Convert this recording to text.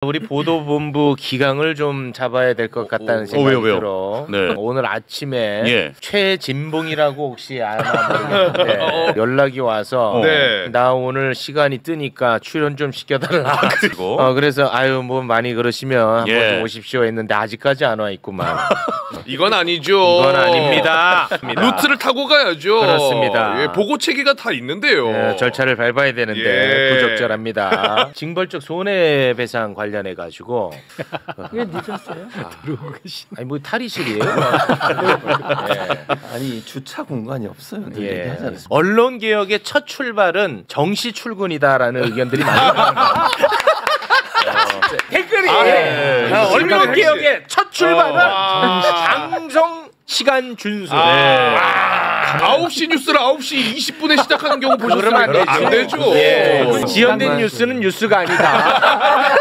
우리 보도본부 기강을 좀 잡아야 될 것 같다는 생각이 왜요? 들어. 네. 오늘 아침에 예. 최진봉이라고 혹시 아나 모르겠는데 연락이 와서 네. 나 오늘 시간이 뜨니까 출연 좀 시켜달라. 그리고 그래서 아유 뭐 많이 그러시면 예. 한번 좀 오십시오 했는데 아직까지 안 와 있구만. 이건 아니죠. 이건 아닙니다. 루트를 타고 가야죠. 그렇습니다. 예, 보고 체계가 다 있는데요. 절차를 밟아야 되는데 예. 부적절합니다. 징벌적 손해배상 관련해 가지고 왜 늦었어요? 아니 뭐 탈의실이에요? 아니 주차 공간이 없어요. 늘 예. 얘기하잖아요. 언론 개혁의 첫 출발은 정시 출근이다라는 의견들이 많이 나옵니다. 댓글이 언론 개혁의 첫 출발은 방송 시간 준수. 9시 뉴스를 9시 20분에 시작하는 경우 보셨어요? 그러면 안 되죠. 안 되죠. 예. 지연된 뉴스는 뉴스가 아니다.